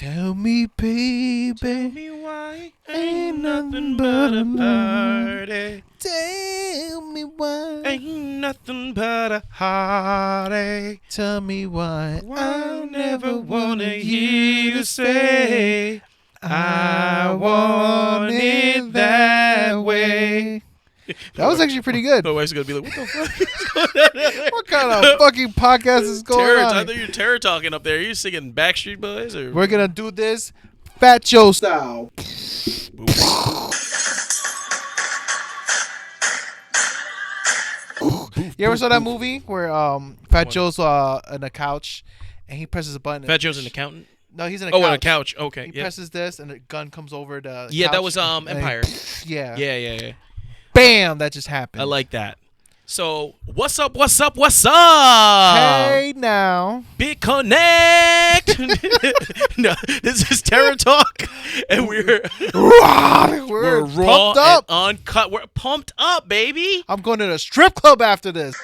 Tell me, baby. Tell me why ain't nothing but a party. Tell me why. Ain't nothing but a heartache. Tell me why. I never wanna hear you say I want it that way. That was actually pretty good. My wife's gonna be like, "What the fuck? What kind of fucking podcast is going Terror, on? I thought you were terror talking up there. Are you singing Backstreet Boys or?" We're gonna do this Fat Joe style. You ever saw that movie where Fat Joe's on a couch and he presses a button? Fat Joe's an accountant. No, he's in a Oh, couch. on a couch. Okay. He Yeah. presses this and a gun comes over the Yeah, couch that was and Empire. Yeah. Yeah. Bam! That just happened. I like that. So, what's up? What's up? Hey now. Big Connect. No, this is Terror Talk, and we're raw pumped up. and uncut. We're pumped up, baby. I'm going to the strip club after this.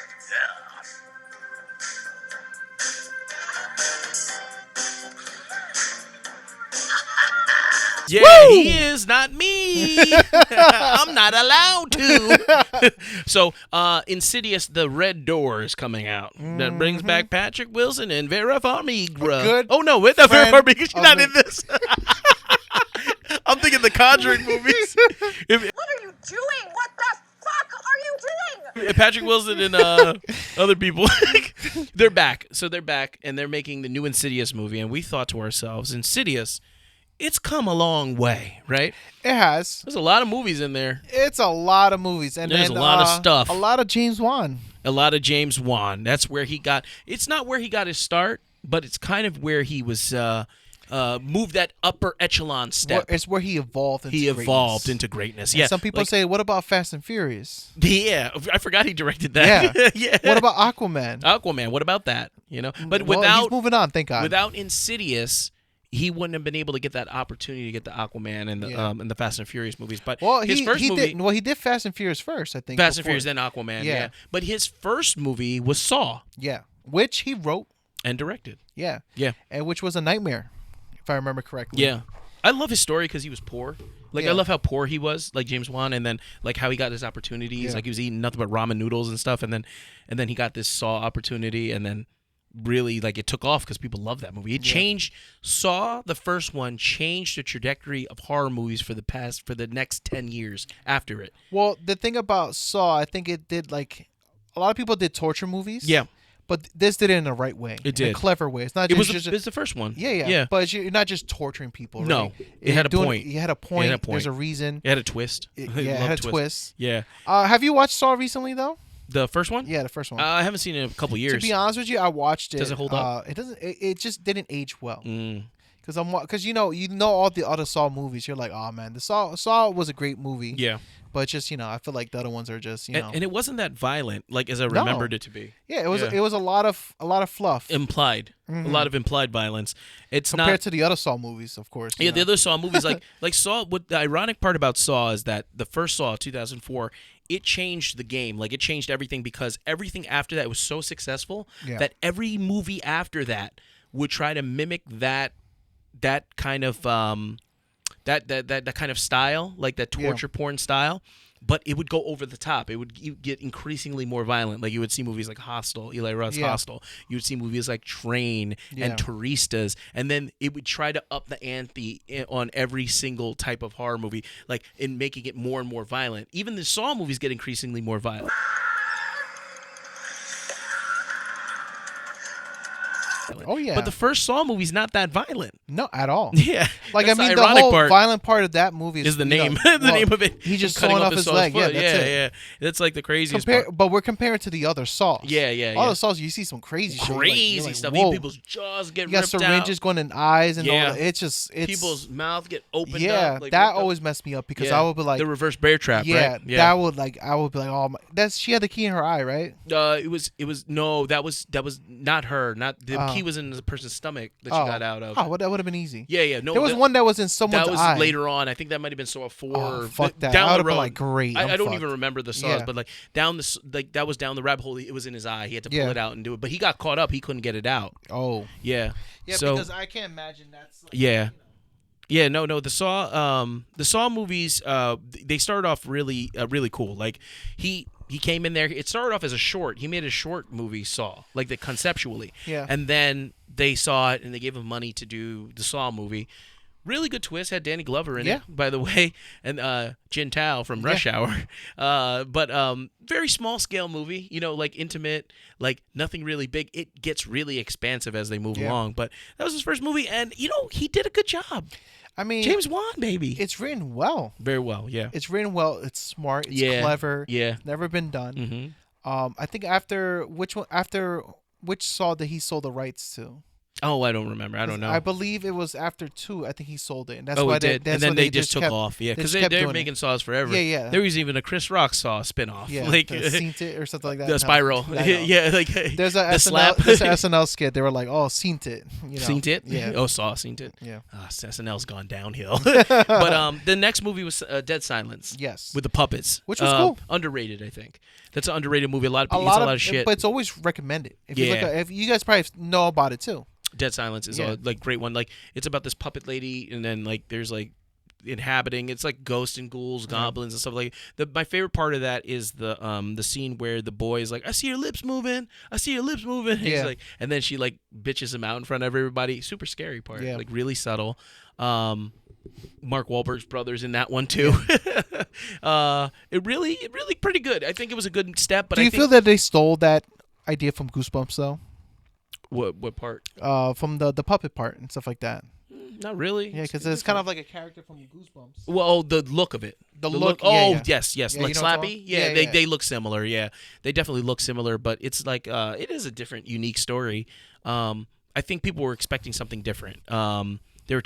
Yeah, Woo! he is not me. I'm not allowed to. So, Insidious: The Red Door is coming out. That brings back Patrick Wilson and Vera Farmiga. Good Oh no, with the Vera friend Farmiga, she's of not the- in this. I'm thinking the Conjuring movies. What are you doing? What the fuck are you doing? Patrick Wilson and other people, they're back. So they're back, and they're making the new Insidious movie. And we thought to ourselves, Insidious, it's come a long way, right? It has. There's a lot of movies in there. It's a lot of movies. And There's then, a lot of stuff. A lot of James Wan. A lot of James Wan. That's where he got. It's not where he got his start, but it's kind of where he was moved that upper echelon step. It's where he evolved into He greatness. evolved into greatness. And Yeah. some people say, what about Fast and Furious? Yeah, I forgot he directed that. Yeah. Yeah. What about Aquaman? Aquaman? What about that? You know, but Well, without he's moving on, thank God. without Insidious, he wouldn't have been able to get that opportunity to get the Aquaman and the Fast and Furious movies. But well, his first movie, he did Fast and Furious first, I think. Fast and before. Furious, then Aquaman. Yeah. Yeah. But his first movie was Saw Yeah, which he wrote. and directed. Yeah, Yeah. and which was a nightmare, if I remember correctly. Yeah. I love his story because he was poor. Like, Yeah. I love how poor he was, like James Wan, and then like how he got his opportunities. Yeah. Like he was eating nothing but ramen noodles and stuff, and then he got this Saw opportunity, and then really like it took off because people love that movie. It changed. Saw, the first one, changed the trajectory of horror movies for the next 10 years after it. Well, the thing about Saw, I think it did like a lot of people did torture movies. Yeah. But this did it in the right way. It in a did. clever way. It's not It just, was the first one. yeah. But you're not just torturing people. Right? No, it had a doing- point. You had a point. It had a point. There's a reason. It had a twist. It I had love a twists. twist. Yeah. Have you watched Saw recently though? The first one? Yeah, the first one. I haven't seen it in a couple years. To be honest with you, I watched it. Does it hold up? It doesn't. It just didn't age well. Mm. Because you know all the other Saw movies. You're like, oh man, the Saw was a great movie. Yeah. But just I feel like the other ones are just know. And it wasn't that violent, like as I remembered it to be. Yeah, it was. Yeah. It was a lot of fluff Implied, a lot of implied violence. It's compared not. to the other Saw movies, of course. Yeah, the other Saw movies, like Saw. What the ironic part about Saw is that the first Saw, 2004, it changed the game. Like it changed everything because everything after that was so successful that every movie after that would try to mimic that kind of that kind of style, like that torture porn style. But it would go over the top. It would get increasingly more violent. Like you would see movies like Hostel, Eli Roth's Hostel. You would see movies like Train and Turistas, and then it would try to up the ante on every single type of horror movie, like in making it more and more violent. Even the Saw movies get increasingly more violent. Oh yeah. But the first Saw movie's not that violent. No, at all. Yeah. Like That's I mean, the the ironic whole part violent part of that movie is the name. the Name of it. He just cutting sawing off his Saw's leg. foot. Yeah, that's it. Yeah. That's like the craziest part. But we're comparing to the other Saws. Yeah. All the Saws, you see some crazy shit. Crazy You're like, stuff. whoa. Even people's jaws get You got ripped syringes out. going in eyes and all Yeah. that. It's People's mouth get opened yeah. up. Like, That ripped up. always messed me up because Yeah. I would be like, the reverse bear trap, yeah, right? that would I would be like, oh my, she had the key in her eye, right? It was no, that was not her. Not the key was was in the person's stomach that she got out of. Oh, well, that would have been easy. Yeah. No, there was one that was in someone's that was eye. later on. I think that might have been Saw 4. Oh, fuck that. Down I would the have road. been like, great. I don't fucked. even remember the Saws, but like that was down the rabbit hole. It was in his eye. He had to pull it out and do it, but he got caught up. He couldn't get it out. Oh. Yeah. Yeah, so, because I can't imagine that's. Like, yeah. Yeah, no. The Saw movies, they started off really cool. Like he came in there. It started off as a short. He made a short movie, Saw, like the conceptually. Yeah. And then they saw it and they gave him money to do the Saw movie. Really good twist. Had Danny Glover in it, by the way, and Jin Tao from Rush Hour. But very small scale movie. You know, like intimate, like nothing really big. It gets really expansive as they move along. But that was his first movie, and you know he did a good job. I mean, James Wan, baby. It's written well. Very well, yeah. It's written well. It's smart. It's clever. Yeah. Never been done. Mm-hmm. I think which Saw did he sold the rights to? Oh, I don't remember. I don't know. I believe it was after 2. I think he sold it, and that's oh, why it did. And then they just took kept, off. Yeah, because they're they're making Saws forever. Yeah, yeah. There was even a Chris Rock Saw spinoff. Yeah, like Seen It or something like that. The Spiral. Yeah, like there's a the slap. There's an SNL skit. They were like, "Oh, Seen It." You know? Seen It? Yeah. Oh, Saw, Seen It. Yeah. SNL's gone downhill. But the next movie was Dead Silence. Yes. With the puppets, which was cool. Underrated, I think. That's an underrated movie. A lot of people. A lot of shit. But it's always recommended. If you look if you guys probably know about it too. Dead Silence is a like great one. Like it's about this puppet lady, and then like there's like inhabiting. It's like ghosts and ghouls, goblins and stuff like. My favorite part of that is the scene where the boy is like, "I see your lips moving. I see your lips moving." And he's like, and then she like bitches him out in front of everybody. Super scary part. Yeah. Like really subtle. Mark Wahlberg's brother's in that one too. It really pretty good. I think it was a good step. But do you feel that they stole that idea from Goosebumps though? What part? From the puppet part and stuff like that. Not really. Yeah, because it's kind of like a character from Goosebumps. Well, the look of it. The look. Yes. Yeah, like you know Slappy. Yeah, they look similar. Yeah, they definitely look similar. But it's like it is a different, unique story. I think people were expecting something different. They were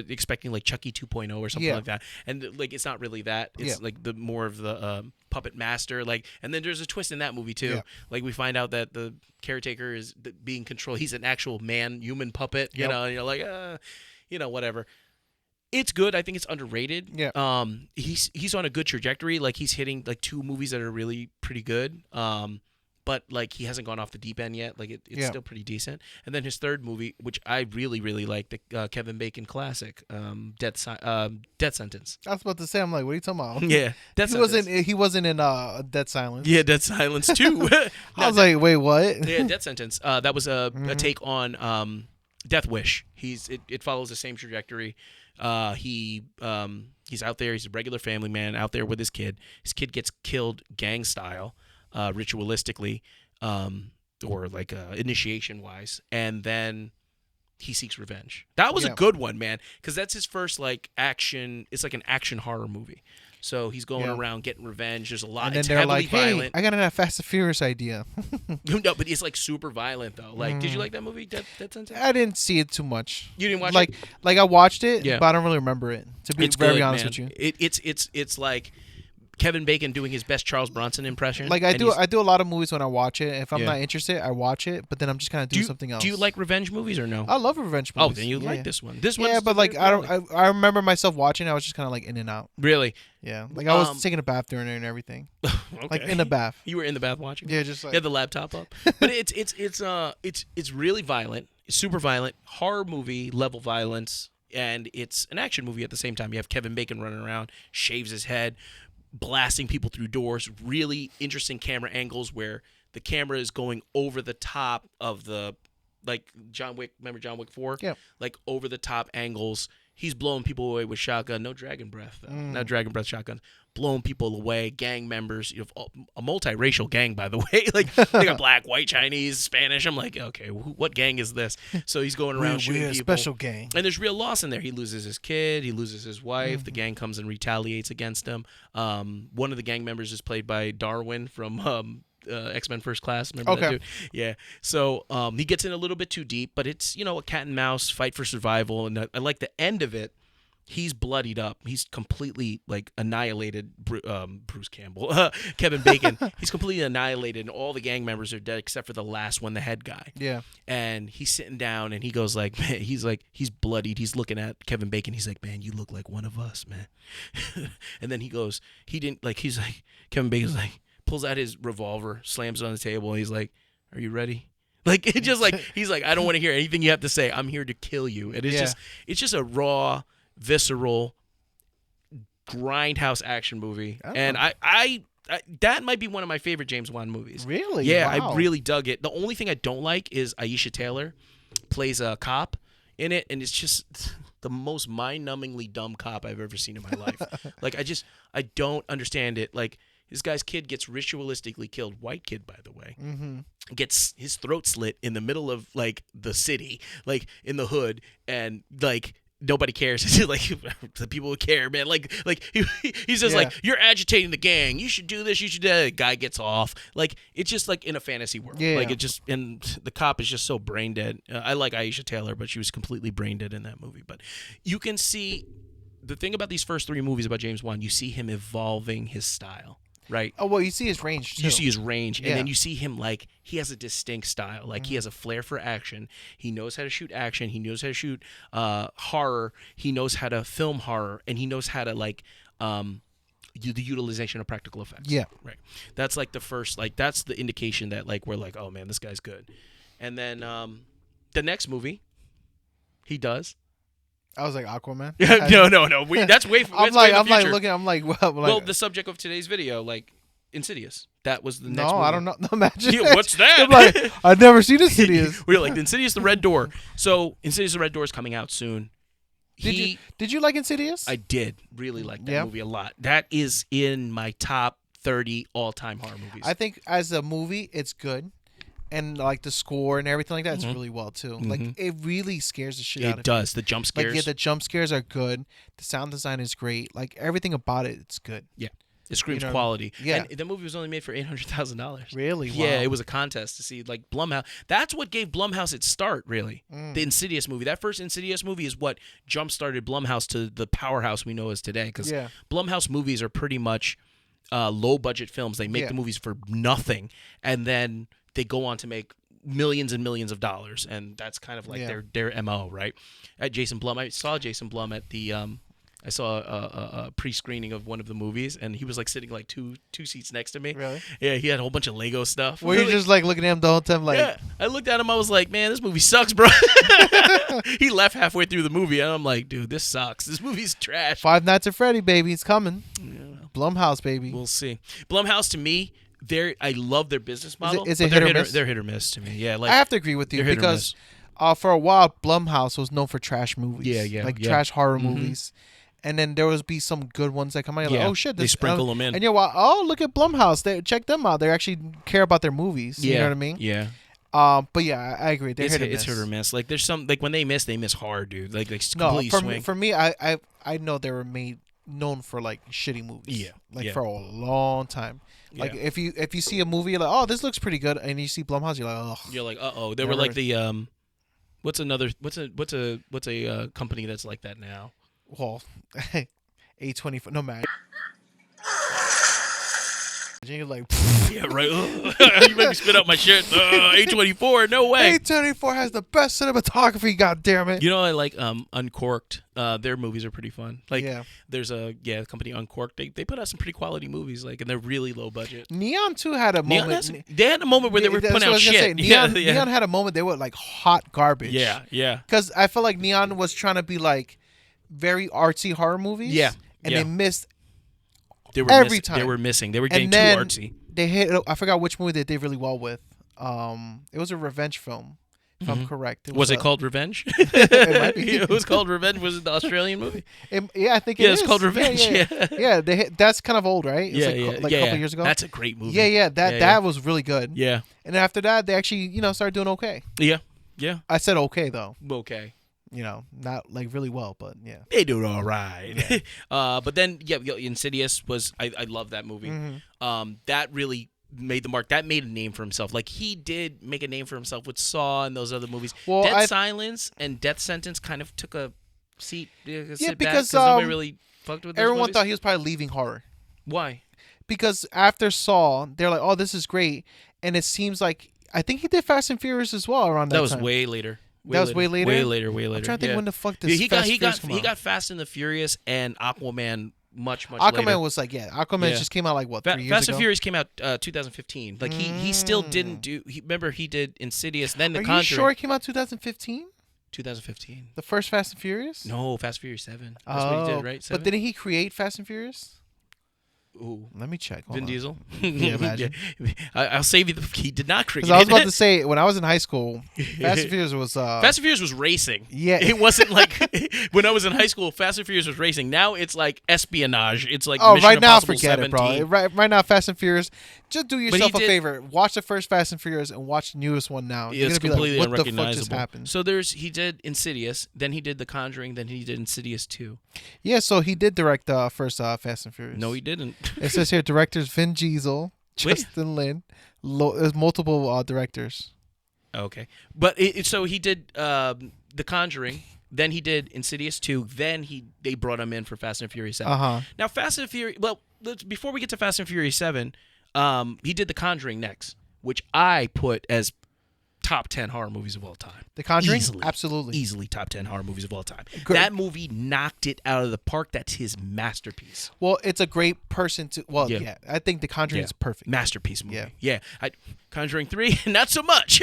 expecting like Chucky 2.0 or something like that, and like it's not really that. It's like the more of the puppet master. Like, and then there's a twist in that movie too. Yeah. Like we find out that the caretaker is being controlled. He's an actual human puppet. You know, and you're like, whatever. It's good. I think it's underrated. Yeah. He's on a good trajectory. Like he's hitting like 2 movies that are really pretty good. But like he hasn't gone off the deep end yet. Like it's still pretty decent. And then his third movie, which I really like, the Kevin Bacon classic, Death Sentence. I was about to say, I'm like, what are you talking about? Yeah, He wasn't in Dead Silence. Yeah, Dead Silence too. I was like, wait, what? Yeah, Death Sentence. That was a take on Death Wish. It follows the same trajectory. He's out there. He's a regular family man out there with his kid. His kid gets killed gang style. Ritualistically, or like initiation wise, and then he seeks revenge. That was a good one, man, because that's his first like action. It's like an action horror movie. So he's going around getting revenge. There's a lot. And then it's they're heavily like, "Hey, violent. I got a Fast and Furious idea." No, but it's like super violent though. Like, did you like that movie, Dead Sentence? I didn't see it too much. You didn't watch it? Like I watched it, but I don't really remember it. To be very honest with you, it's like Kevin Bacon doing his best Charles Bronson impression. Like I do a lot of movies when I watch it. If I'm not interested, I watch it, but then I'm just kind of doing something else. Do you like revenge movies or no? I love revenge movies. Oh, then you like this one. Yeah, but like I remember myself watching. I was just kind of like in and out. Really? Yeah, like I was taking a bath during it and everything. Okay. Like in the bath. You were in the bath watching? Yeah, just like you had the laptop up. But it's really violent. It's super violent. Horror movie level violence, and it's an action movie at the same time. You have Kevin Bacon running around, shaves his head, blasting people through doors. Really interesting camera angles where the camera is going over the top of the, like John Wick. Remember John Wick 4? Yeah. Like over the top angles. He's blowing people away with shotgun. No dragon breath, though. Not dragon breath shotgun. Blowing people away. Gang members. You have a multiracial gang, by the way. Like they got black, white, Chinese, Spanish. I'm like, okay, what gang is this? So he's going around shooting people. Special gang. And there's real loss in there. He loses his kid. He loses his wife. The gang comes and retaliates against him. One of the gang members is played by Darwin from X-Men First Class. Remember that dude? Yeah. So he gets in a little bit too deep, but it's, a cat and mouse fight for survival. And I like the end of it. He's bloodied up. He's completely like annihilated. Bruce Campbell, Kevin Bacon. He's completely annihilated, and all the gang members are dead except for the last one, the head guy. Yeah. And he's sitting down, and he goes like, man, he's bloodied. He's looking at Kevin Bacon. He's like, man, you look like one of us, man. And then he goes, he's like, Kevin Bacon's like, pulls out his revolver, slams it on the table, and he's like, are you ready? Like, it's just like, he's like, I don't want to hear anything you have to say. I'm here to kill you. And it's just a raw, visceral, grindhouse action movie. And I that might be one of my favorite James Wan movies. Really? Yeah, Wow. I really dug it. The only thing I don't like is Aisha Taylor plays a cop in it, and it's just the most mind-numbingly dumb cop I've ever seen in my life. Like, I don't understand it. Like, this guy's kid gets ritualistically killed. White kid, by the way. Mm-hmm. Gets his throat slit in the middle of, like, the city, like, in the hood, and, like, nobody cares. It's just like, the people who care, man. Like he's just like, you're agitating the gang. You should do this. You should do that. The guy gets off. Like, it's just like in a fantasy world. Yeah. Like, it just, and the cop is just so brain dead. I like Aisha Taylor, but she was completely brain dead in that movie. But you can see the thing about these first three movies about James Wan, you see him evolving his style. Right. Oh, well, you see his range too. You see his range, and Yeah. then you see him like he has a distinct style. Like he has a flair for action. He knows how to shoot action. He knows how to shoot horror. He knows how to film horror, and he knows how to like the utilization of practical effects. Yeah. Right. That's like the first. Like that's the indication that like we're like, oh man, this guy's good. And then the next movie, he does. I was like Aquaman. No. That's way. I'm like looking. I'm like, well, the subject of today's video, like Insidious. That was the next movie. I don't know. No, imagine. Yeah, what's that? I'm like, I've never seen Insidious. We're like Insidious: The Red Door. So Insidious: The Red Door is coming out soon. Did you like Insidious? I did really like that movie a lot. That is in my top 30 all-time horror movies. I think as a movie, it's good. And like the score and everything like that, it's really well too. Like it really scares the shit out of you. It does. The jump scares. Like the jump scares are good. The sound design is great. Like everything about it, it's good. Yeah, it screams You know, quality. yeah. And the movie was only made for $800,000. Really? Wow. Yeah, it was a contest to see like Blumhouse. That's what gave Blumhouse its start, really. The Insidious movie. That first Insidious movie is what jump-started Blumhouse to the powerhouse we know as today. Because Blumhouse movies are pretty much low-budget films. They make the movies for nothing, and then they go on to make millions and millions of dollars, and that's kind of like their MO, right? At Jason Blum, I saw Jason Blum at the I saw a pre-screening of one of the movies, and he was like sitting like two seats next to me. Really? Yeah, he had a whole bunch of Lego stuff. Were you just like looking at him the whole time, like? Yeah, I looked at him. I was like, man, this movie sucks, bro. He left halfway through the movie, and I'm like, dude, this sucks. This movie's trash. Five Nights at Freddy, baby, it's coming. Yeah. Blumhouse, baby. We'll see. Blumhouse, to me, I love their business model. Is it but hit or miss? They're hit or miss to me. Yeah, like I have to agree with you they're hit or because for a while Blumhouse was known for trash movies. Yeah, like yeah. trash horror movies. And then there will be some good ones that come out. You're like, oh shit, they sprinkle them in. And you're like, oh, look at Blumhouse. Check them out. They actually care about their movies. You know what I mean? Yeah. But yeah, I agree. They're It's hit or miss. Like there's some like when they miss hard, dude. Like they completely swing. For me, I know they were known for like shitty movies. Yeah. Like for a long time. Like if you see a movie, you're like, oh, this looks pretty good, and you see Blumhouse, you're like, oh. You're like, uh-oh. They were like the what's a company that's like that now? Well, A24. No man. You're like, yeah, right. You made me spit out my shit. A24, no way. A24 has the best cinematography. God damn it. You know, I like Uncorked. Their movies are pretty fun. Like, there's a company Uncorked. They put out some pretty quality movies, like, and they're really low budget. Neon too had a moment. They had a moment where they were putting out shit. Neon had a moment. They were like hot garbage. Yeah. Because I feel like Neon was trying to be like very artsy horror movies. Yeah. And they missed. They were time. They were missing. They were getting and then too artsy. They hit. I forgot which movie they did really well with. It was a revenge film, if I'm correct. Was it called Revenge? It might be. It was called Revenge. Was it the Australian movie? I think it is. It's called Revenge. Yeah. That's kind of old, right? It was like a couple years ago. That's a great movie. Yeah. That was really good. Yeah. And after that, they actually started doing okay. Yeah. I said okay though. Okay. Not like really well, but yeah. They do it all right. Yeah. But then, Insidious was, I love that movie. That really made the mark. That made a name for himself. Like, he did make a name for himself with Saw and those other movies. Well, Dead Silence and Death Sentence kind of took a seat. Sit Yeah, back, because nobody really fucked with those everyone movies? thought he was probably leaving horror. Why? Because after Saw, they're like, "Oh, this is great," and it seems like I think he did Fast and Furious as well around that That was time. way later. That was way later? Way later. I'm trying to think yeah. when the fuck Yeah, this he Fast got and Furious come he out. got Fast and the Furious and Aquaman much Aquaman later. was like, Aquaman Yeah. just came out like what 3 years Fast ago. and Furious came out 2015. Like he still didn't do. Remember he did Insidious, then The Are you Conjuring. sure it came out 2015? 2015. The first Fast and Furious? No, Fast and Furious 7. That's what he did, right? 7? But didn't he create Fast and Furious? Ooh. Let me check. Hold Vin on. Diesel? Yeah, imagine. I'll save you. He did not create Because I was about it. to say, when I was in high school, Fast and Furious was... Fast and Furious was racing. Yeah. It wasn't like when I was in high school, Fast and Furious was racing. Now it's like espionage. It's like Oh, Mission right now, Impossible forget 17. it, bro. Right now, Fast and Furious. Just do yourself a did- favor. Watch the first Fast and Furious and watch the newest one now. You're It's gonna be like, completely what the fuck just unrecognizable. happened? So he did Insidious, then he did The Conjuring, then he did Insidious 2. Yeah, so he did direct the first Fast and Furious. No, he didn't. It says here, directors Vin Diesel, Wait. Justin Lin. There's multiple directors. Okay, but so he did The Conjuring, then he did Insidious 2, then they brought him in for Fast and Furious 7. Uh-huh. Now Fast and Furious. Well, before we get to Fast and Furious 7, he did The Conjuring next, which I put as top 10 horror movies of all time. The Conjuring? Easily. Absolutely. Easily top 10 horror movies of all time. Great. That movie knocked it out of the park. That's his masterpiece. Well, it's a great person to... Well, Yeah. yeah. I think The Conjuring is perfect. Masterpiece movie. Yeah. Yeah. Conjuring 3, not so much.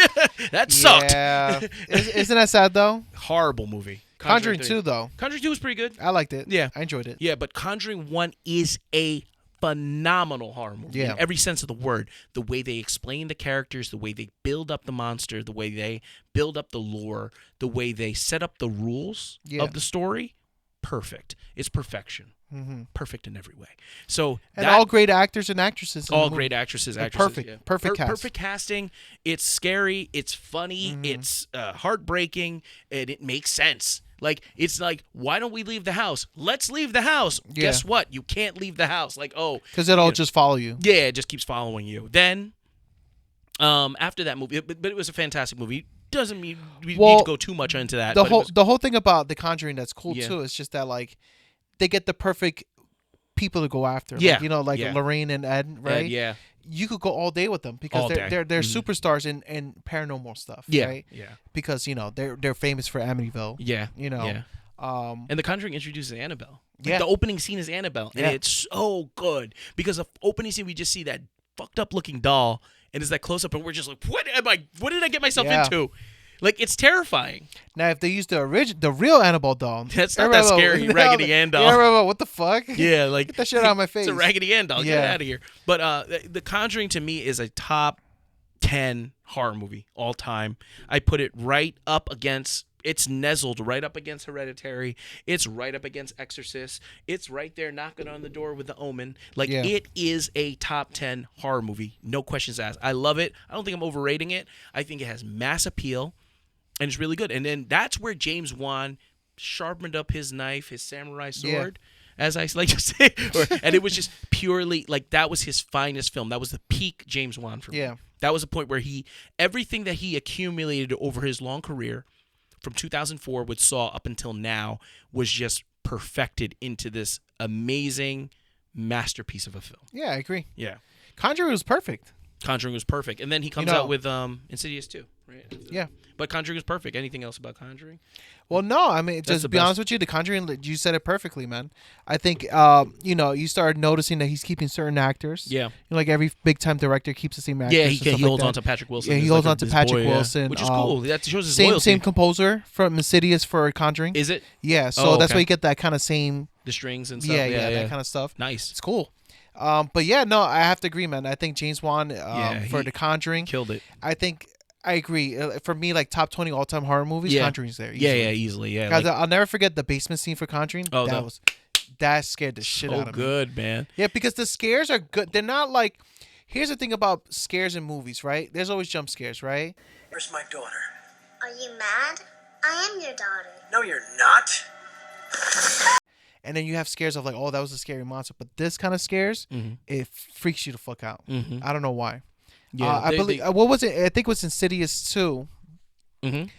That sucked. Yeah. Isn't that sad, though? Horrible movie. Conjuring 3. 2, though. Conjuring 2 was pretty good. I liked it. Yeah. I enjoyed it. Yeah, but Conjuring 1 is a phenomenal horror movie Yeah. in every sense of the word. The way they explain the characters, the way they build up the monster, the way they build up the lore, the way they set up the rules Yeah. of the story, perfect. It's perfection. Mm-hmm. Perfect in every way. So And that, all great actors and actresses. in the all movie. great actresses, Like, actresses. perfect. Yeah. Perfect cast. Perfect casting. It's scary. It's funny. Mm-hmm. It's heartbreaking, and it makes sense. Like it's like, why don't we leave the house? Let's leave the house. Yeah. Guess what? You can't leave the house. Like, oh, Because it'll just follow you. yeah, it just keeps following you. Then, after that movie, but it was a fantastic movie. Doesn't mean we need to go too much into that. The but it whole was- the whole thing about The Conjuring that's cool Yeah. too is just that like they get the perfect people to go after. Yeah. Like, you know, like Yeah. Lorraine and Ed, right? yeah, You could go all day with them because All day. they're superstars in paranormal stuff. yeah, Right? yeah, Because they're famous for Amityville. yeah. You know. Yeah. And The Conjuring introduces Annabelle. Like, Yeah. the opening scene is Annabelle, and Yeah. it's so good because the opening scene we just see that fucked up looking doll, and it's that close up, and we're just like, what did I get myself Yeah. into? Like it's terrifying. Now, if they use the real Annabelle doll, That's not that scary, Raggedy Ann doll. Yeah, right, what the fuck? Yeah, like Get that shit out of my face. It's a Raggedy Ann doll. Get Yeah. out of here. But The Conjuring to me is a top 10 horror movie all time. I put it right up against. It's nuzzled right up against Hereditary. It's right up against Exorcist. It's right there knocking on the door with The Omen. Like, Yeah. it is a top 10 horror movie. No questions asked. I love it. I don't think I'm overrating it. I think it has mass appeal, and it's really good. And then that's where James Wan sharpened up his knife, his samurai sword, as I like to say. And it was just purely, like, that was his finest film. That was the peak James Wan for me. Yeah. That was the point where everything that he accumulated over his long career from 2004 with Saw up until now was just perfected into this amazing masterpiece of a film. Yeah, I agree. Yeah. Conjuring was perfect. Conjuring was perfect. And then he comes know- out with Insidious 2, right? Yeah. But Conjuring was perfect. Anything else about Conjuring? Well, no, I mean, That's just the to be best. honest with you, The Conjuring, you said it perfectly, man. I think, you started noticing that he's keeping certain actors. Yeah. You know, like every big time director keeps the same actors. Yeah, and he stuff holds like on that. to Patrick Wilson. Yeah, he He's holds like on to his Patrick boy, yeah. Wilson, Which is cool. That shows his loyalty. Same composer from Insidious for Conjuring. Is it? Yeah, so Oh, that's okay. why you get that kind of same. The strings and stuff? Yeah, that kind of stuff. Nice. It's cool. But yeah, no, I have to agree, man. I think James Wan for he The Conjuring. Killed it. I agree. For me, like top 20 all-time horror movies, Yeah. Conjuring's there. Yeah, easily. easily. Yeah. Guys, Like, I'll never forget the basement scene for Conjuring. Oh, That scared the shit so out of me. good, man. Yeah, because the scares are good. They're not like. Here's the thing about scares in movies, right? There's always jump scares, right? Where's my daughter? Are you mad? I am your daughter. No, you're not. And then you have scares of like, oh, that was a scary monster. But this kind of scares, it freaks you the fuck out. Mhm. I don't know why. Yeah, I believe. What was it? I think it was Insidious 2. Mhm.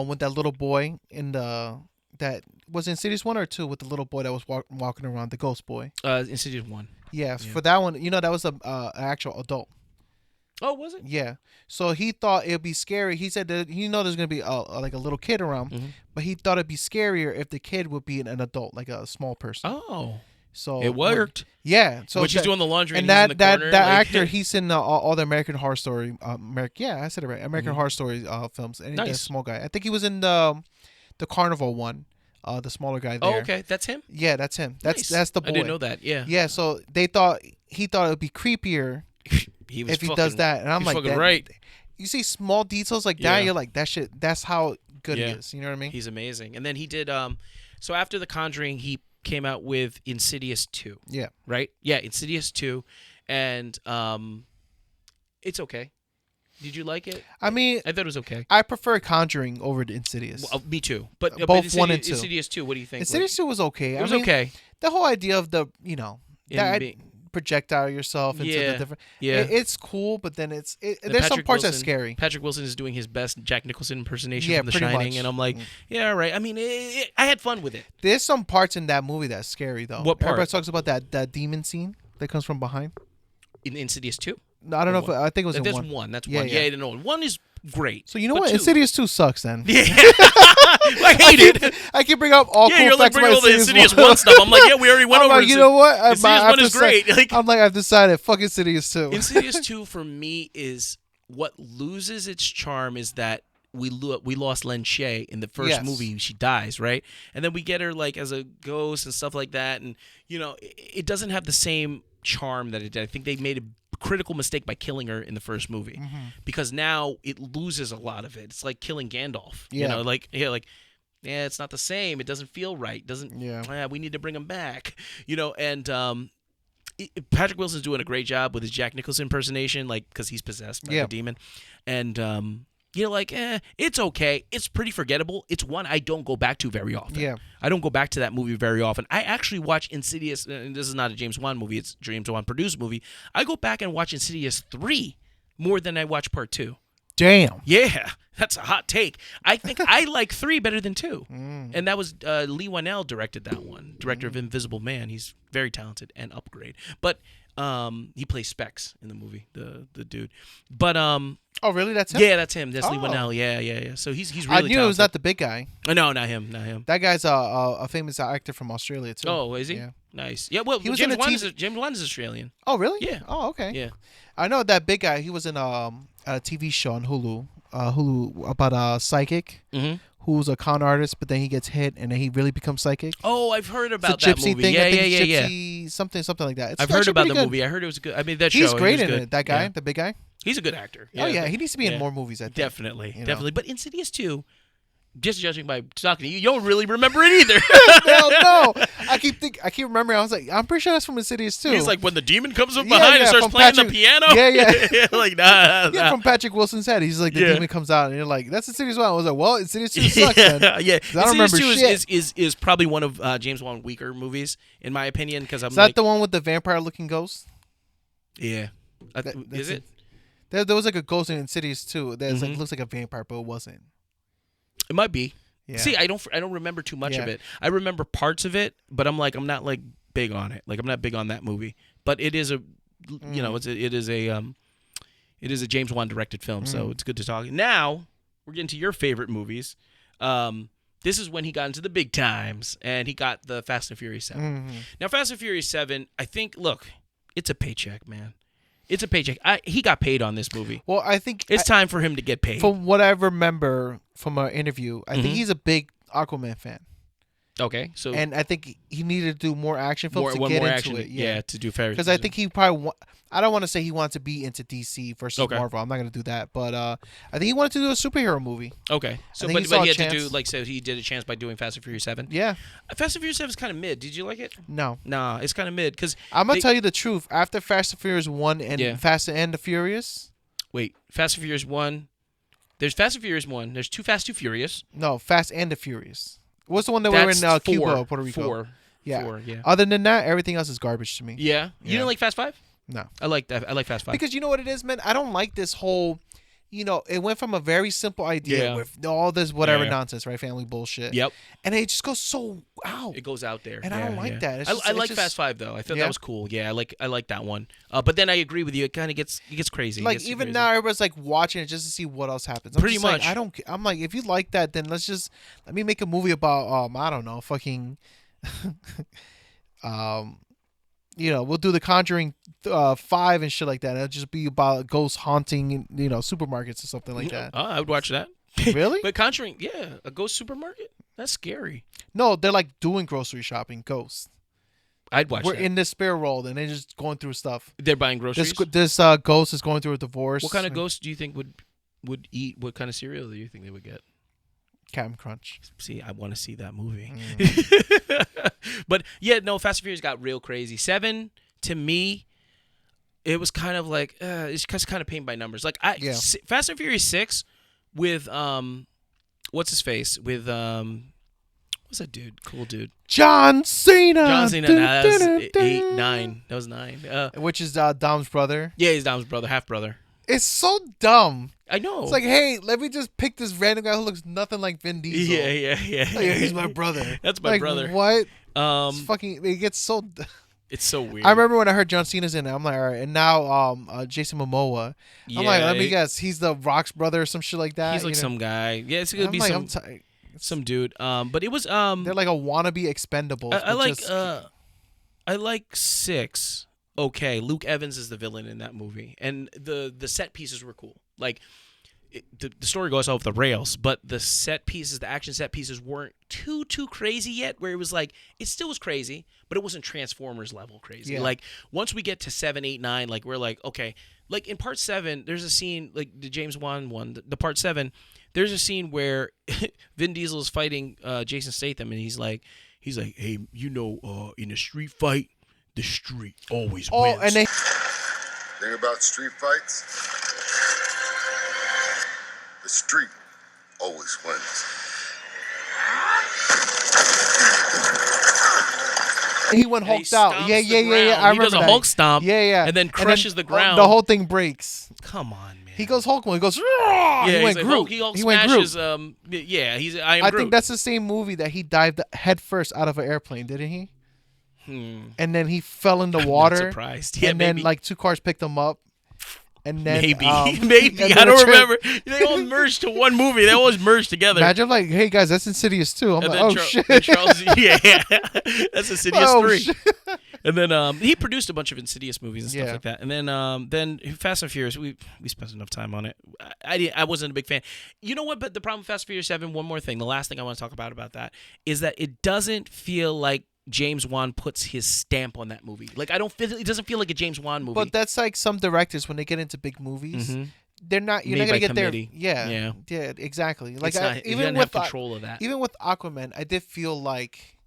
With that little boy in the that Was it Insidious 1 or 2 with the little boy that was walking around, the ghost boy? Insidious 1. Yeah, for that one, that was an actual adult. Oh, was it? Yeah. So he thought it'd be scary. He said that there's gonna be like a little kid around, but he thought it'd be scarier if the kid would be an adult, like a small person. Oh. So it worked. Yeah. So when she's doing the laundry, and he's in the corner, actor, he's in all the American Horror Story. I said it right. American Horror Story films. And nice. That small guy. I think he was in the Carnival one. The smaller guy there. Oh, okay. That's him? Yeah, that's him. Nice. That's the boy. I didn't know that. Yeah. Yeah. So he thought it would be creepier if he does that, and I'm like, right. You see small details like that, you're like, that shit. That's how good it is. You know what I mean? He's amazing. And then he did. So after The Conjuring, he came out with Insidious 2. Yeah. Right. Yeah, Insidious 2, and it's okay. Did you like it? I mean, I thought it was okay. I prefer Conjuring over the Insidious. Well, me too. But both Insidious, 1 and 2. Insidious 2. What do you think? Insidious 2 was okay. It was okay. The whole idea of the projectile yourself into the different. Yeah. It's cool, but then there's some parts that's scary. Patrick Wilson is doing his best Jack Nicholson impersonation from The pretty Shining, much. and I'm like, yeah, all right. I mean, I had fun with it. There's some parts in that movie that's scary though. What part? Everybody talks about that demon scene that comes from behind. In Insidious 2? No, I don't know if I think it was in That's 1. 1. That's Yeah, 1. yeah. Yeah, no, 1 is great. So you know But what? 2. Insidious 2 sucks then. Yeah. I hate it. I can bring up all Yeah, cool you're like facts bringing about all the Insidious 1 stuff. I'm like, yeah, we already went I'm over like, you know what? Insidious 1 is great. Like, I'm like, I've decided, fuck Insidious 2. Insidious 2 for me is what loses its charm is that we lost Len Shay in the first movie. She dies, right? And then we get her like as a ghost and stuff like that. And, it doesn't have the same charm that it did. I think they made a critical mistake by killing her in the first movie because now it loses a lot of it. It's like killing Gandalf. It's not the same. It doesn't feel right. We need to bring him back. And Patrick Wilson's doing a great job with his Jack Nicholson impersonation, like because he's possessed by the demon, and it's okay. It's pretty forgettable. It's one I don't go back to very often. Yeah. I don't go back to that movie very often. I actually watch Insidious, and this is not a James Wan movie. It's a James Wan produced movie. I go back and watch Insidious 3 more than I watch Part 2. Damn. Yeah, that's a hot take. I think I like 3 better than 2. And that was Lee Whannell directed that one, director of Invisible Man. He's very talented and Upgrade. But he plays Specs in the movie, the dude. But oh, really? That's him? Yeah, that's him. That's Lee Whannell. Yeah. So he's really I knew talented. it was not the big guy. No, not him. That guy's a famous actor from Australia too. Oh, is he? Yeah. Nice. Yeah, well, He was James in a Wan TV James Wan is Australian. Oh, really? Yeah. Oh, okay. Yeah. I know that big guy. He was in a TV show on Hulu. About a psychic who's a con artist, but then he gets hit and then he really becomes psychic. Oh, I've heard about it's a that gypsy movie. thing. Yeah, I think yeah. Gypsy, something like that. It's I've heard about the good. movie. I heard it was good. I mean, that He's show. great he was in good. it. That guy, Yeah. the big guy. He's a good actor. Oh yeah, he needs to be in more movies. I think. Definitely. But Insidious 2, just judging by talking to you, you don't really remember it either. Hell no! I keep remembering. I was like, I'm pretty sure that's from Insidious 2. He's like when the demon comes up behind and starts playing the piano. Yeah. Like nah. From Patrick Wilson's head. He's like the demon comes out and you're like, that's Insidious 1. I was like, well, Insidious 2 sucks then. Yeah. I don't remember Insidious 2 shit. is probably one of James Wan weaker movies in my opinion because I'm Is that the one with the vampire looking ghost? Yeah. Is it? There was like a ghost in Insidious 2 that like looks like a vampire, but it wasn't. It might be. Yeah. See, I don't remember too much of it. I remember parts of it, but I'm not like big on it. Like I'm not big on that movie. But it is a, it is a James Wan directed film, so it's good to talk. Now we're getting to your favorite movies. This is when he got into the big times, and he got the Fast and Furious 7. Now, Fast and Furious 7, I think, look, it's a paycheck, man. It's a paycheck. He got paid on this movie. Well, I think it's time for him to get paid. From what I remember from our interview, I think he's a big Aquaman fan. Okay, so and I think he needed to do more action films to get into it. Yeah, to do fair. Because I think he probably. I don't want to say he wants to be into DC versus Marvel. I'm not going to do that, but I think he wanted to do a superhero movie. Okay, so but he had to do so he did a chance by doing Fast and Furious 7. Yeah, Fast and Furious 7 is kind of mid. Did you like it? No, nah, it's kind of mid because I'm gonna tell you the truth. After Fast and Furious 1 and Fast and the Furious. Wait, Fast and Furious 1. There's Fast and Furious 1. There's 2 Fast, 2 Furious. No, Fast and the Furious. What's the one that we were in Cuba, Puerto Rico? 4. Yeah. 4, yeah. Other than that, everything else is garbage to me. Yeah. You didn't like Fast 5? No. I like that. I like Fast 5. Because you know what it is, man? I don't like this whole it went from a very simple idea with all this whatever nonsense, right? Family bullshit. Yep. And it just goes so out. It goes out there. And I don't like that. It's I like Fast Five though. I thought that was cool. Yeah, I like that one. But then I agree with you. It kind of gets crazy. Like even now, everybody's like watching it just to see what else happens. Pretty much. Like, I'm like, if you like that, then let me make a movie about I don't know, fucking, we'll do The Conjuring 5 and shit like that. It'll just be about ghosts haunting, supermarkets or something like that. I would watch that. Really? But Conjuring, a ghost supermarket? That's scary. No, they're like doing grocery shopping, ghosts. I'd watch We're that. in this spare world and they're just going through stuff. They're buying groceries? This ghost is going through a divorce. What kind of ghost do you think would eat? What kind of cereal do you think they would get? Captain Crunch. See, I want to see that movie. But Fast and Furious got real crazy. 7, to me, it was kind of like, it's kind of paint by numbers. Like, Fast and Furious 6 with, what's his face? With, what's that dude? Cool dude. John Cena. That was 8, 9. That was 9. Which is Dom's brother. Yeah, he's Dom's brother, half brother. It's so dumb. I know. It's like, hey, let me just pick this random guy who looks nothing like Vin Diesel. Yeah. Like, he's my brother. That's my brother. What? It's fucking. It gets so. It's so weird. I remember when I heard John Cena's in it. I'm like, all right. And now, Jason Momoa. I'm like, let me guess. He's the Rock's brother or some shit like that. He's like some guy. Yeah, it's gonna be some dude. But it was they're like a wannabe Expendables. I like 6. Okay, Luke Evans is the villain in that movie, and the set pieces were cool. Like, the story goes off the rails, but the set pieces, the action set pieces, weren't too crazy yet. Where it was like, it still was crazy, but it wasn't Transformers level crazy. Yeah. Like, once we get to 7, 8, 9, like, we're like, okay. Like in part 7, there's a scene, like the James Wan one, the part 7. There's a scene where Vin Diesel is fighting Jason Statham, and he's like, hey, in a street fight, the street always wins. Thing about street fights, the street always wins. He went hulked out. Yeah. I remember he does a Hulk stomp. Yeah. And then crushes the ground. The whole thing breaks. Come on, man. He goes Hulk. He goes. Yeah, he went like Groot. He went smashes. He's. I Groot. think that's the same movie that he dived head first out of an airplane, didn't he? And then he fell in the water. I'm not surprised. Yeah, and maybe. then like 2 cars picked him up. And then maybe I don't remember. They all merged to one movie. They always merged together. Imagine like, hey guys, that's Insidious 2. I'm like, oh shit. Charles, that's Insidious 3. Shit. And then he produced a bunch of Insidious movies and stuff like that. And then Fast and Furious, we spent enough time on it. I wasn't a big fan. You know what? But the problem with Fast and Furious 7, one more thing. The last thing I want to talk about that is that it doesn't feel like James Wan puts his stamp on that movie. Like, it doesn't feel like a James Wan movie. But that's like some directors when they get into big movies. They're not. You're Made not gonna by get committee. there. Yeah, exactly. Like even have control of that. Even with Aquaman, I did feel like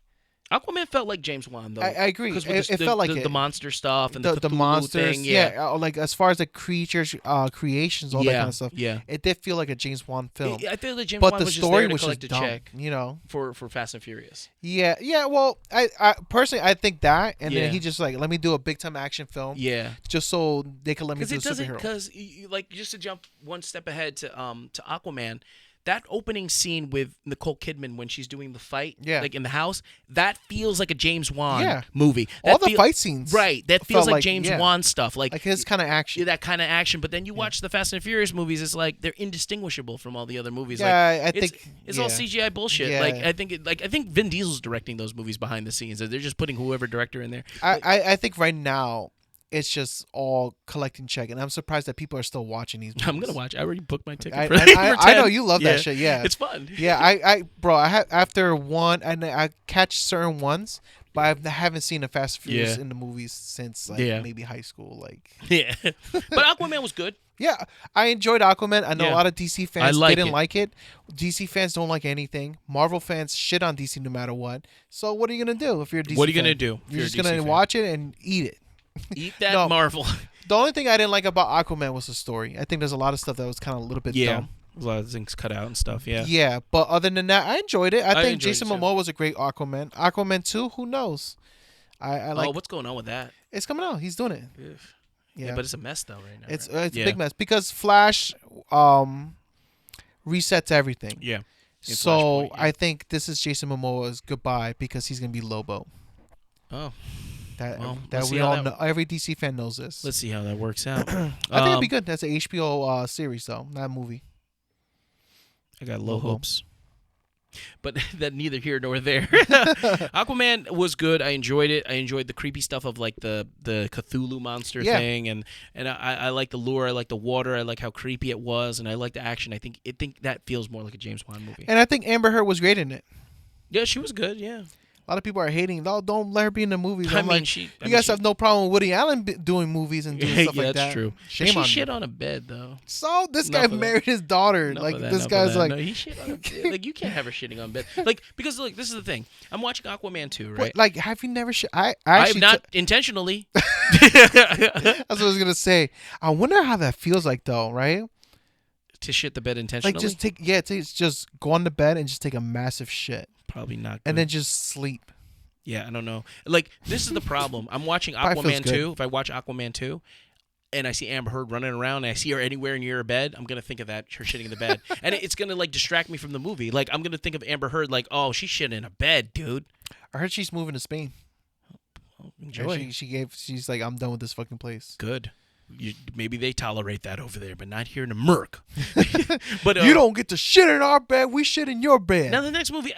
Aquaman felt like James Wan, though. I agree. It felt like the monster stuff and the monsters thing. Yeah, like as far as the creatures, creations, all that kind of stuff. Yeah, it did feel like a James Wan film. I feel like James Wan was just there to collect a check. For Fast and Furious. Yeah. Well, I personally I think that, and then he just like, let me do a big time action film. Yeah. Just so they can let me do superhero. Because like, just to jump one step ahead to Aquaman. That opening scene with Nicole Kidman when she's doing the fight, like in the house, that feels like a James Wan movie. All the fight scenes, right? That feels like James Wan stuff, like his kind of action. That kind of action. But then you watch the Fast and Furious movies, it's like they're indistinguishable from all the other movies. Yeah, like, I think it's all CGI bullshit. Yeah. I think Vin Diesel's directing those movies behind the scenes. They're just putting whoever director in there. I think right now, it's just all collecting check, and I'm surprised that people are still watching these movies. I'm gonna watch. I already booked my ticket. I know you love that shit. Yeah, it's fun. Yeah, I have after one, and I catch certain ones, but I haven't seen a Fast and Furious in the movies since maybe high school. Like but Aquaman was good. Yeah, I enjoyed Aquaman. I know a lot of DC fans didn't like it. DC fans don't like anything. Marvel fans shit on DC no matter what. So what are you gonna do if you're a DC? What are you fan? gonna do? You're just gonna watch it and eat it. Eat that Marvel. The only thing I didn't like about Aquaman was the story. I think there's a lot of stuff that was kind of a little bit dumb. A lot of things cut out and stuff. Yeah, but other than that, I enjoyed it. I think Jason Momoa was a great Aquaman. Aquaman 2, who knows? I like. What's going on with that? It's coming out. He's doing it. Yeah, but it's a mess though right now. It's a big mess because Flash resets everything. Yeah. So Flashpoint, yeah. I think this is Jason Momoa's goodbye because he's gonna be Lobo. Oh. That Well, that let's see we how all that- know. Every DC fan knows this. Let's see how that works out. I think it'd be good. That's an HBO series though, not a movie. I got low Lobo. hopes. But that neither here nor there. Aquaman was good. I enjoyed it. I enjoyed the creepy stuff of like the Cthulhu monster thing, and I like the lure. I like the water. I like how creepy it was, and I like the action. I think that feels more like a James Wan movie. And I think Amber Heard was great in it. Yeah, she was good. Yeah. A lot of people are hating. No, don't let her be in the movies. I I'm mean, like, she- I you mean, guys she- have no problem with Woody Allen doing movies and doing stuff yeah, like that. that's true. Shame But on she you. shit on a bed though. So this Enough guy of that. married his daughter. Enough Like of that, this enough of guy's that. like, no, he shit on a bed. Like you can't have her shitting on bed. Like because look, this is the thing. I'm watching Aquaman 2, right? what, like, have you never? I I have actually. not intentionally. That's what I was gonna say. I wonder how that feels like though, right? To shit the bed intentionally. Like just go on the bed and just take a massive shit Probably not. Good. and then just sleep. Yeah, I don't know. Like, this is the problem. I'm watching Probably feels Aquaman good. 2. If I watch Aquaman 2 and I see Amber Heard running around and I see her anywhere near a bed, I'm going to think of that, her shitting in the bed. And it's going to, like, distract me from the movie. Like, I'm going to think of Amber Heard like, oh, she's shitting in a bed, dude. I heard she's moving to Spain. Enjoy. She's like, I'm done with this fucking place. Good. Maybe they tolerate that over there, but not here in America. But You don't get to shit in our bed. We shit in your bed. Now the next movie,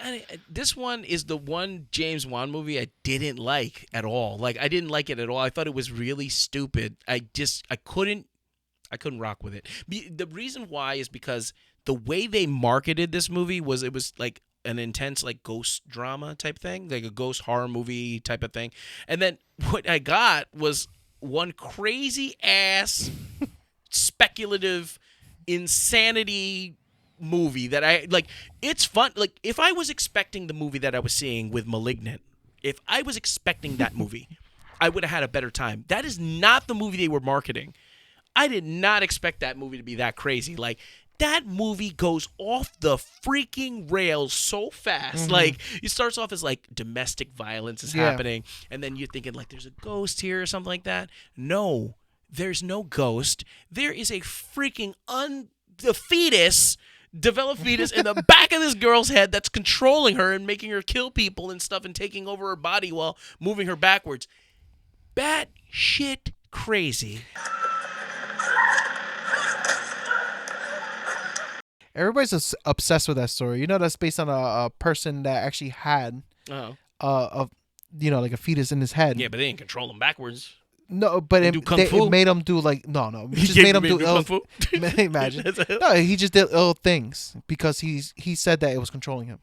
this one is the one James Wan movie I didn't like at all. Like I didn't like it at all. I thought it was really stupid. I couldn't rock with it. The reason why is because the way they marketed this movie was it was like an intense like ghost drama type thing, like a ghost horror movie type of thing. And then what I got was one crazy ass speculative insanity movie that I like. It's fun. Like if I was expecting the movie that I was seeing with Malignant, if I was expecting that movie, I would have had a better time. That is not the movie they were marketing. I did not expect that movie to be that crazy. Like that movie goes off the freaking rails so fast. Like it starts off as like domestic violence is happening, and then you're thinking like there's a ghost here or something like that. No, there's no ghost. There is a freaking developed fetus in the back of this girl's head that's controlling her and making her kill people and stuff and taking over her body while moving her backwards. Bat shit crazy. Everybody's obsessed with that story. You know, that's based on a person that actually had like a fetus in his head. Yeah, but they didn't control him backwards. No, but do kung fu? it made him do like no. It just made him do kung fu. Imagine. No, he just did ill things because he said that it was controlling him.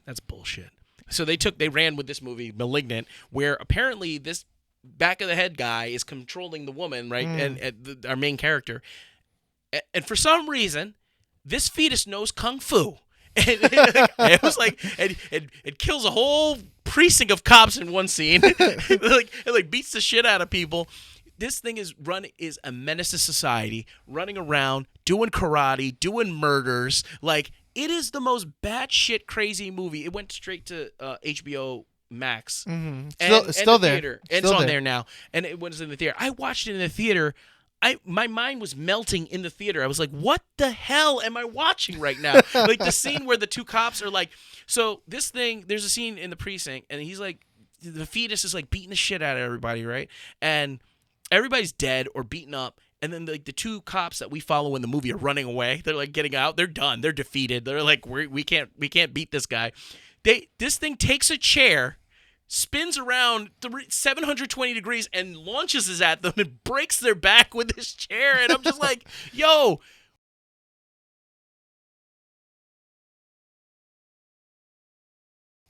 That's bullshit. So they ran with this movie Malignant, where apparently this back of the head guy is controlling the woman, right, and our main character, and for some reason, this fetus knows kung fu. And it was like it kills a whole precinct of cops in one scene. it beats the shit out of people. This thing is a menace to society, running around, doing karate, doing murders. Like it is the most batshit crazy movie. It went straight to HBO Max. Mm-hmm. And Still the there. theater. And it's on there now. And it was in the theater. I watched it in the theater. My mind was melting in the theater. I was like, what the hell am I watching right now? Like the scene where the two cops are like, so this thing, there's a scene in the precinct and he's like, the fetus is like beating the shit out of everybody, right? And everybody's dead or beaten up. And then like the two cops that we follow in the movie are running away. They're like getting out. They're done. They're defeated. They're like, we can't beat this guy. This thing takes a chair, spins around 720 degrees and launches it at them and breaks their back with this chair. And I'm just like, yo.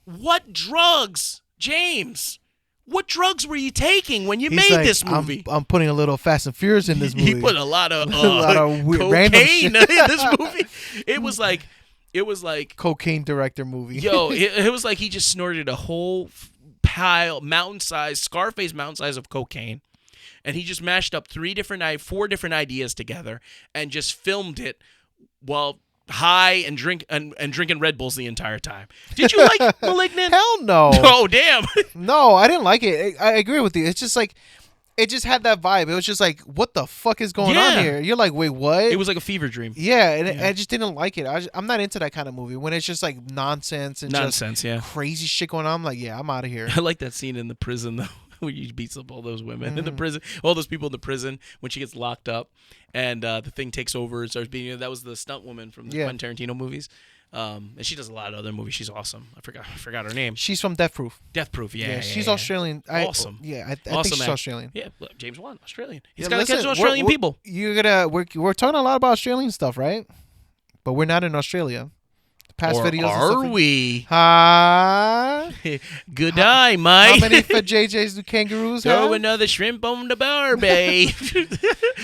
What drugs, James? What drugs were you taking when you He's made like, this movie? I'm putting a little Fast and Furious in this movie. He put a lot of, random cocaine shit. in this movie. It was like Cocaine director movie. Yo, it was like he just snorted a whole mountain-sized, Scarface mountain-size of cocaine, and he just mashed up 4 different ideas together and just filmed it while high and drinking Red Bulls the entire time. Did you like Malignant? Hell no. Oh, damn. No, I didn't like it. I agree with you. It's just like it just had that vibe. It was just like, what the fuck is going on here? You're like, wait, what? It was like a fever dream. Yeah, and I just didn't like it. I'm not into that kind of movie when it's just like nonsense and just crazy shit going on. I'm like, yeah, I'm out of here. I like that scene in the prison though, where he beats up all those women in the prison, all those people in the prison when she gets locked up, and the thing takes over and starts beating. That was the stunt woman from the Quentin Tarantino movies. And she does a lot of other movies. She's awesome. I forgot her name. She's from Death Proof. Death Proof, yeah. She's Australian. Awesome. I think she's Australian. Yeah, James Wan, Australian. He's got to catch Australian people. We're talking a lot about Australian stuff, right? But we're not in Australia. Past videos. Are we? Good How eye, mate. How many for JJ's do kangaroos have? Throw another shrimp on the bar, babe.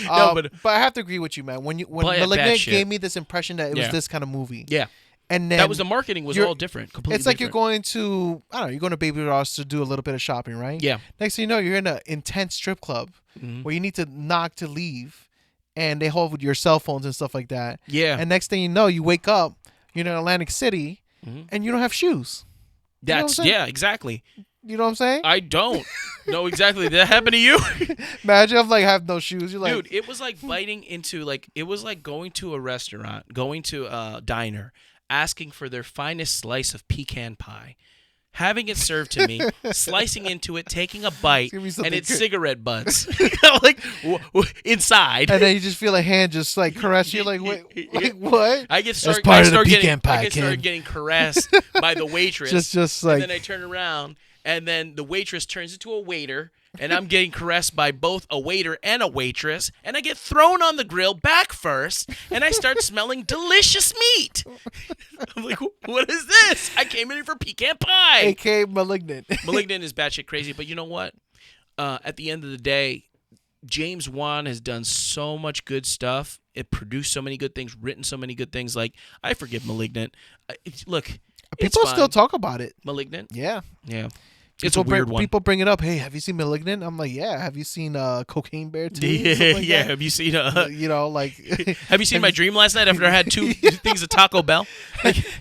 But I have to agree with you, man. When Malignant gave me this impression that it was this kind of movie. Yeah. And then that was the marketing was all different. Completely it's like different. you're going to, I don't know, you're going to Baby Dolls to do a little bit of shopping, right? Yeah. Next thing you know, you're in an intense strip club where you need to knock to leave, and they hold your cell phones and stuff like that. Yeah. And next thing you know, you wake up, you're in Atlantic City, and you don't have shoes. Exactly. You know what I'm saying? I don't know exactly. Did that happen to you? Imagine if have no shoes. You're like, dude, it was like biting into it was like going to a restaurant, going to a diner, asking for their finest slice of pecan pie, having it served to me, slicing into it, taking a bite, and it's cigarette butts, like inside. And then you just feel a hand just like caress you, like wait, what? I start getting caressed by the waitress. Just like, and then I turn around, and then the waitress turns into a waiter. And I'm getting caressed by both a waiter and a waitress, and I get thrown on the grill back first, and I start smelling delicious meat. I'm like, what is this? I came in here for pecan pie. A.K.A. Malignant. Malignant is batshit crazy, but you know what? At the end of the day, James Wan has done so much good stuff. It produced so many good things, written so many good things. Like, I forgive Malignant. Look, people still talk about it. Malignant? Yeah. Yeah. It's a weird one. People bring it up. Hey, have you seen Malignant? I'm like, yeah. Have you seen Cocaine Bear too? Yeah. Have you seen like have you seen my dream last night after I had two things of Taco Bell?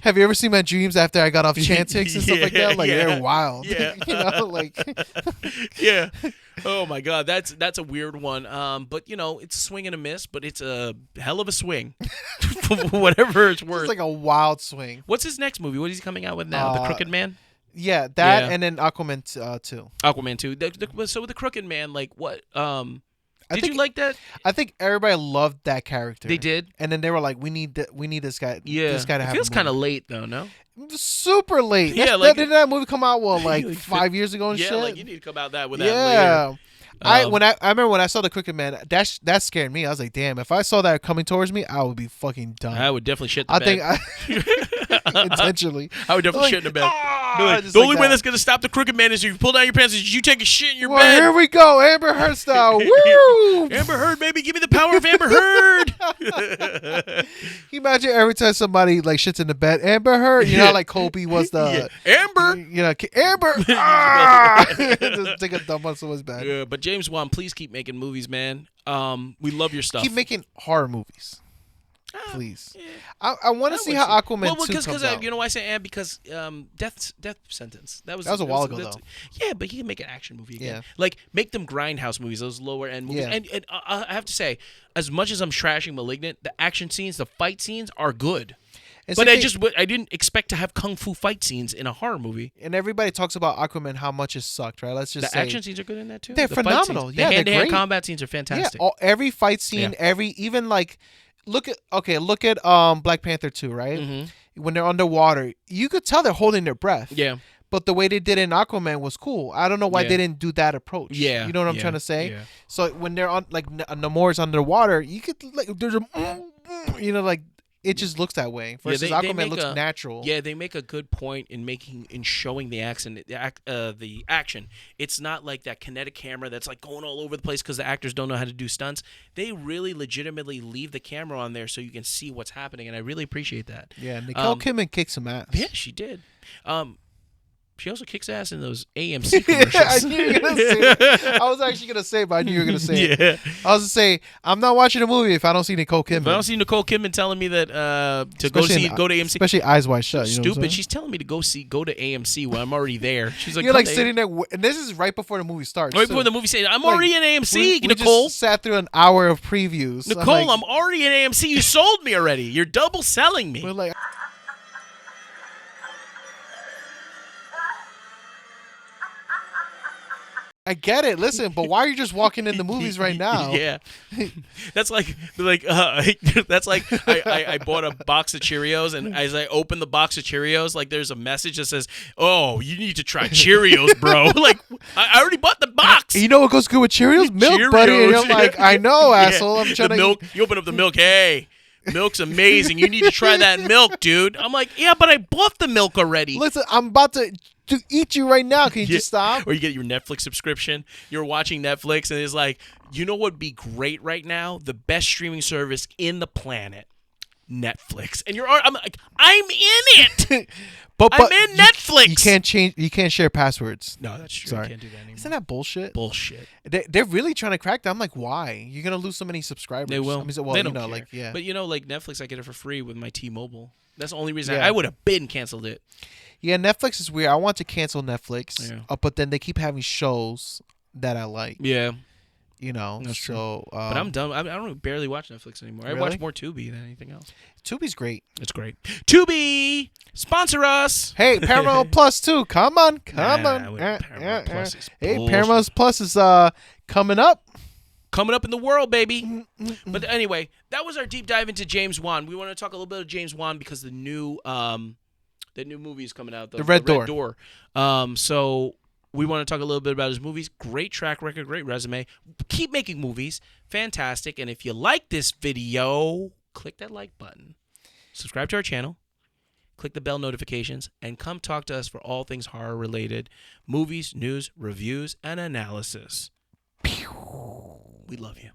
Have you ever seen my dreams after I got off Chantix and stuff like that? Like they're wild. Yeah. Yeah. Oh my God, that's a weird one. But it's a swing and a miss, but it's a hell of a swing. Whatever it's worth. It's like a wild swing. What's his next movie? What is he coming out with now? The Crooked Man? Yeah, that and then Aquaman 2. Aquaman 2. So with the Crooked Man, like what? Did you like that? I think everybody loved that character. They did, and then they were like, "We need this guy. Yeah, this guy to have." It feels kind of late though, no? Super late. Yeah, didn't that movie come out 5 years ago and shit? Yeah, like you need to come out with that later. I remember when I saw the Crooked Man, that scared me. I was like, damn, if I saw that coming towards me, I would be fucking done. I would definitely shit the bed. I think intentionally. I would definitely shit in the bed. The only way that's gonna stop the Crooked Man is if you pull down your pants and you take a shit in your bed. Here we go, Amber Heard style. Woo! Amber Heard, baby, give me the power of Amber Heard. Can you imagine every time somebody shits in the bed, Amber Heard? You know how Kobe was the Amber. Amber. Just take a dump on someone's bed. Yeah, but James Wan, please keep making movies, man. We love your stuff. Keep making horror movies. Please. Yeah. I want to see how Aquaman 2 comes out. You know why I say and? Because Death Sentence. That was a while ago, though. Yeah, but he can make an action movie again. Yeah. Like, make them grindhouse movies, those lower-end movies. Yeah. And I have to say, as much as I'm trashing Malignant, the action scenes, the fight scenes are good. But I didn't expect to have kung fu fight scenes in a horror movie. And everybody talks about Aquaman, how much it sucked, right? Let's just say the action scenes are good in that too. They're phenomenal. The hand-to-hand combat scenes are fantastic. Yeah, every fight scene, look at Black Panther 2, right? Mm-hmm. When they're underwater, you could tell they're holding their breath. Yeah. But the way they did it in Aquaman was cool. I don't know why they didn't do that approach. Yeah. You know what I'm trying to say? Yeah. So when they're on Namor's underwater, you could there's a it just looks that way. Versus Aquaman looks natural. Yeah, they make a good point in showing the action. The action. It's not like that kinetic camera that's going all over the place because the actors don't know how to do stunts. They really legitimately leave the camera on there so you can see what's happening, and I really appreciate that. Yeah, Nicole Kidman kicked some ass. Yeah, she did. She also kicks ass in those AMC commercials. I knew you were gonna say it. I was actually gonna say it, but I knew you were gonna say it. Yeah. I was gonna say I'm not watching a movie if I don't see Nicole Kidman. If I don't see Nicole Kidman telling me that to go to AMC, especially Eyes Wide Shut. You know stupid. She's telling me to go to AMC when I'm already there. She's like, you're like sitting there, and this is right before the movie starts. Right before the movie says, I'm already in AMC. We Nicole just sat through an hour of previews. Nicole, I'm already in AMC. You sold me already. You're double selling me. We're like. I get it. Listen, but why are you just walking in the movies right now? Yeah, that's like that's like I bought a box of Cheerios, and as I open the box of Cheerios, like there's a message that says, "Oh, you need to try Cheerios, bro." Like I already bought the box. You know what goes good with Cheerios? Milk, Cheerios. buddy. And I'm like, I know, asshole. I'm trying the to milk. You open up the milk. Hey, milk's amazing. You need to try that milk, dude. I'm like, yeah, but I bought the milk already. Listen, I'm about to eat you right now. Can you just stop? Or you get your Netflix subscription. You're watching Netflix, and it's like, you know what would be great right now? The best streaming service in the planet, Netflix. And I'm like, I'm in it. but I'm in Netflix. You can't change. You can't share passwords. No, that's true. Sorry. You can't do that anymore. Isn't that bullshit? Bullshit. They're really trying to crack that. I'm like, why? You're gonna lose so many subscribers. They will. I mean, well, they you don't know, care. like, yeah. But like Netflix, I get it for free with my T-Mobile. That's the only reason Yeah. I would have been canceled it. Yeah, Netflix is weird. I want to cancel Netflix, Yeah. but then they keep having shows that I like. Yeah. You know, That's so. But I'm done. I don't barely watch Netflix anymore. I Really? watch more Tubi than anything else. Tubi's great. It's great. Tubi, sponsor us. Hey, Paramount Plus too. Come on, come Nah, on. Paramount Plus is Hey, bullshit. Paramount Plus is coming up. Coming up in the world, baby. But anyway, that was our deep dive into James Wan. We want to talk a little bit of James Wan because the new movie is coming out. The Red Door. So we want to talk a little bit about his movies. Great track record, great resume. Keep making movies. Fantastic. And if you like this video, click that like button. Subscribe to our channel. Click the bell notifications. And come talk to us for all things horror related. Movies, news, reviews, and analysis. We love you.